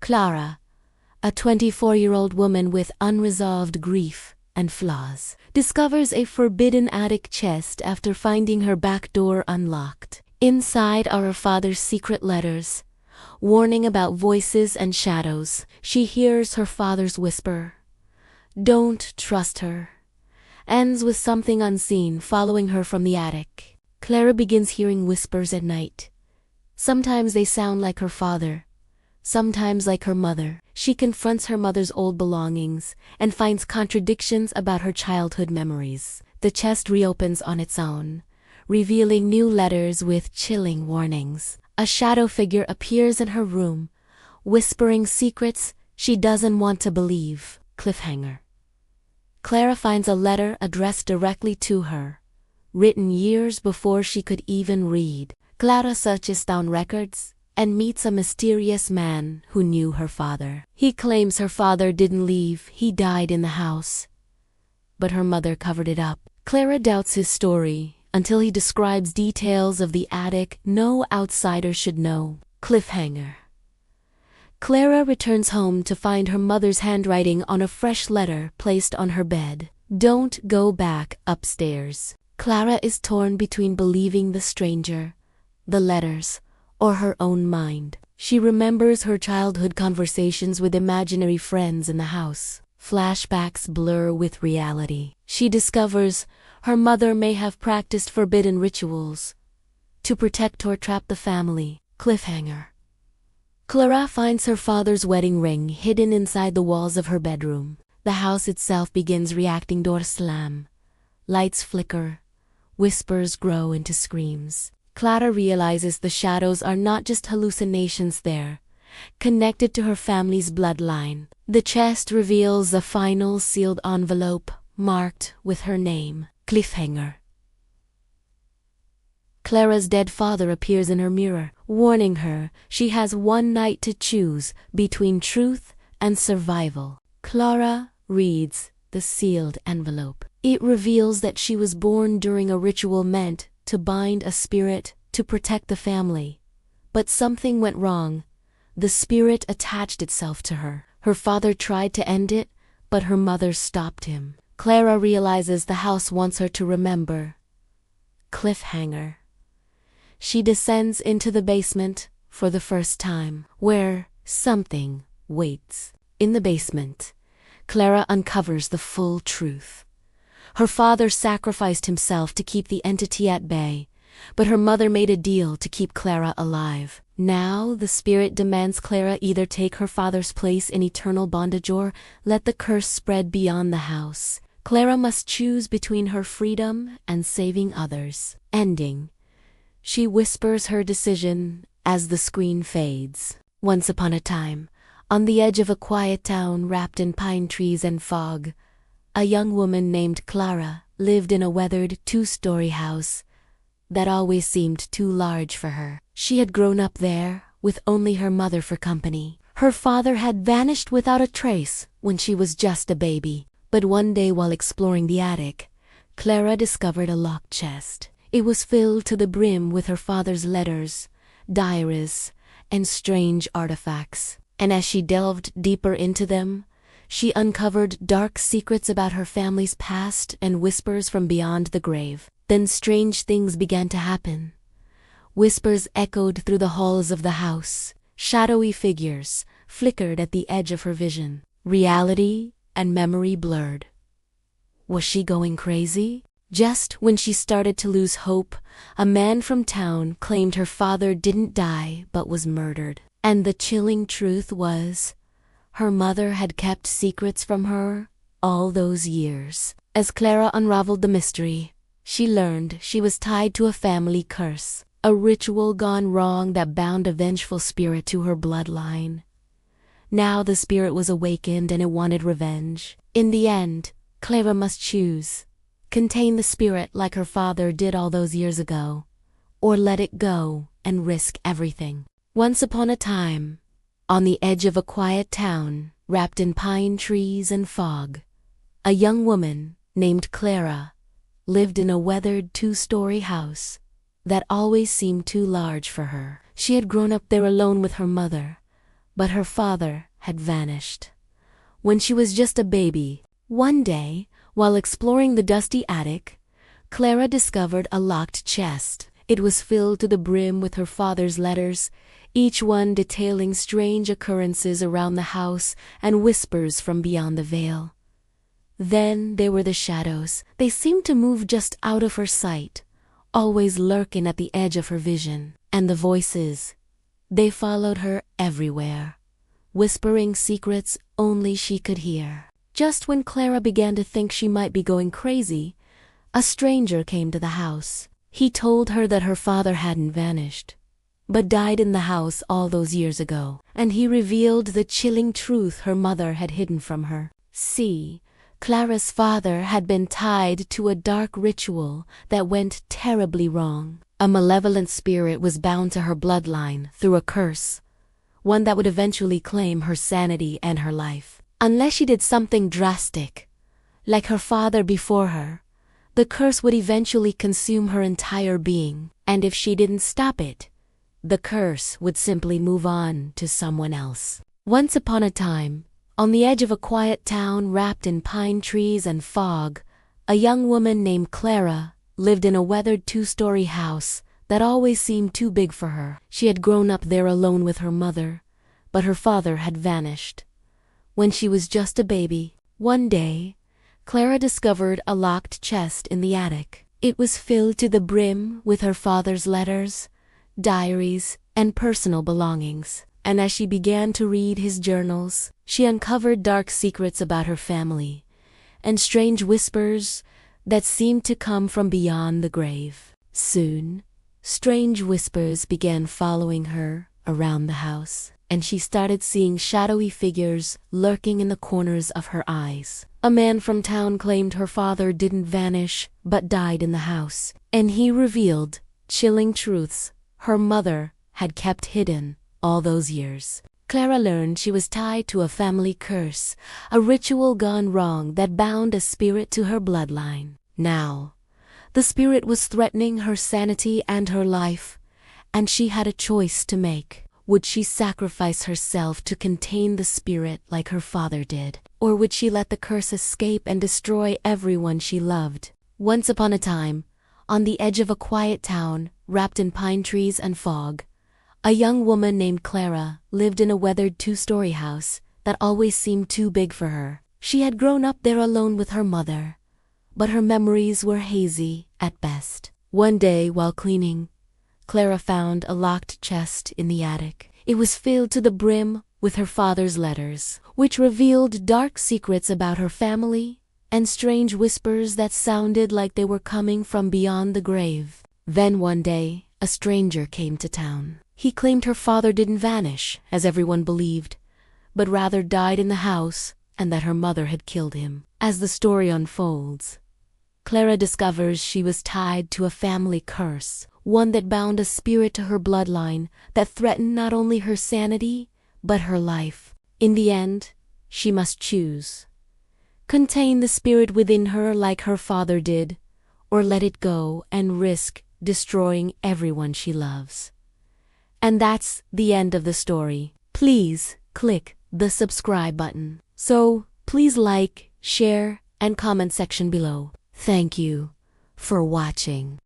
Clara, a 24-year-old woman with unresolved grief and flaws, discovers a forbidden attic chest after finding her back door unlocked. Inside are her father's secret letters, warning about voices and shadows. She hears her father's whisper, "Don't trust her," ends with something unseen following her from the attic. Clara begins hearing whispers at night. Sometimes they sound like her father, sometimes like her mother. She confronts her mother's old belongings and finds contradictions about her childhood memories. The chest reopens on its own, revealing new letters with chilling warnings. A shadow figure appears in her room, whispering secrets she doesn't want to believe. Cliffhanger. Clara finds a letter addressed directly to her, written years before she could even read. Clara searches down records and meets a mysterious man who knew her father. He claims her father didn't leave, he died in the house. But her mother covered it up. Clara doubts his story until he describes details of the attic no outsider should know. Cliffhanger. Clara returns home to find her mother's handwriting on a fresh letter placed on her bed. "Don't go back upstairs." Clara is torn between believing the stranger, the letters, or her own mind. She remembers her childhood conversations with imaginary friends in the house. Flashbacks blur with reality. She discovers her mother may have practiced forbidden rituals to protect or trap the family. Cliffhanger. Clara finds her father's wedding ring hidden inside the walls of her bedroom. The house itself begins reacting. Doors slam, lights flicker, whispers grow into screams. Clara realizes the shadows are not just hallucinations there, connected to her family's bloodline. The chest reveals a final sealed envelope marked with her name. Cliffhanger. Clara's dead father appears in her mirror, warning her she has one night to choose between truth and survival. Clara reads the sealed envelope. It reveals that she was born during a ritual meant to bind a spirit to protect the family. But something went wrong. The spirit attached itself to her. Her father tried to end it, but her mother stopped him. Clara realizes the house wants her to remember. Cliffhanger. She descends into the basement for the first time, where something waits. In the basement, Clara uncovers the full truth. Her father sacrificed himself to keep the entity at bay, but her mother made a deal to keep Clara alive. Now the spirit demands Clara either take her father's place in eternal bondage or let the curse spread beyond the house. Clara must choose between her freedom and saving others. Ending. She whispers her decision as the screen fades. Once upon a time, on the edge of a quiet town wrapped in pine trees and fog, a young woman named Clara lived in a weathered two-story house that always seemed too large for her. She had grown up there with only her mother for company. Her father had vanished without a trace when she was just a baby. But one day while exploring the attic, Clara discovered a locked chest. It was filled to the brim with her father's letters, diaries, and strange artifacts. And as she delved deeper into them, she uncovered dark secrets about her family's past and whispers from beyond the grave. Then strange things began to happen. Whispers echoed through the halls of the house. Shadowy figures flickered at the edge of her vision. Reality and memory blurred. Was she going crazy? Just when she started to lose hope, a man from town claimed her father didn't die but was murdered. And the chilling truth was, her mother had kept secrets from her all those years. As Clara unraveled the mystery, she learned she was tied to a family curse, a ritual gone wrong that bound a vengeful spirit to her bloodline. Now the spirit was awakened and it wanted revenge. In the end, Clara must choose. Contain the spirit like her father did all those years ago, or let it go and risk everything. Once upon a time, on the edge of a quiet town wrapped in pine trees and fog, a young woman named Clara lived in a weathered two-story house that always seemed too large for her. She had grown up there alone with her mother, but her father had vanished. When she was just a baby, one day, while exploring the dusty attic, Clara discovered a locked chest. It was filled to the brim with her father's letters, each one detailing strange occurrences around the house and whispers from beyond the veil. Then there were the shadows. They seemed to move just out of her sight, always lurking at the edge of her vision. And the voices, they followed her everywhere, whispering secrets only she could hear. Just when Clara began to think she might be going crazy, a stranger came to the house. He told her that her father hadn't vanished, but died in the house all those years ago, and he revealed the chilling truth her mother had hidden from her. See, Clara's father had been tied to a dark ritual that went terribly wrong. A malevolent spirit was bound to her bloodline through a curse, one that would eventually claim her sanity and her life. Unless she did something drastic, like her father before her, the curse would eventually consume her entire being. And if she didn't stop it, the curse would simply move on to someone else. Once upon a time, on the edge of a quiet town wrapped in pine trees and fog, a young woman named Clara lived in a weathered two-story house that always seemed too big for her. She had grown up there alone with her mother, but her father had vanished. When she was just a baby, one day, Clara discovered a locked chest in the attic. It was filled to the brim with her father's letters, diaries, and personal belongings. And as she began to read his journals, she uncovered dark secrets about her family and strange whispers that seemed to come from beyond the grave. Soon, strange whispers began following her around the house, and she started seeing shadowy figures lurking in the corners of her eyes. A man from town claimed her father didn't vanish but died in the house, and he revealed chilling truths her mother had kept hidden all those years. Clara learned she was tied to a family curse, a ritual gone wrong that bound a spirit to her bloodline. Now, the spirit was threatening her sanity and her life, and she had a choice to make. Would she sacrifice herself to contain the spirit like her father did? Or would she let the curse escape and destroy everyone she loved? Once upon a time, on the edge of a quiet town, wrapped in pine trees and fog, a young woman named Clara lived in a weathered two-story house that always seemed too big for her. She had grown up there alone with her mother, but her memories were hazy at best. One day, while cleaning, Clara found a locked chest in the attic. It was filled to the brim with her father's letters, which revealed dark secrets about her family and strange whispers that sounded like they were coming from beyond the grave. Then one day, a stranger came to town. He claimed her father didn't vanish, as everyone believed, but rather died in the house and that her mother had killed him. As the story unfolds, Clara discovers she was tied to a family curse, one that bound a spirit to her bloodline that threatened not only her sanity, but her life. In the end, she must choose: contain the spirit within her like her father did, or let it go and risk destroying everyone she loves. And that's the end of the story. Please click the subscribe button. So please like, share, and comment section below. Thank you for watching.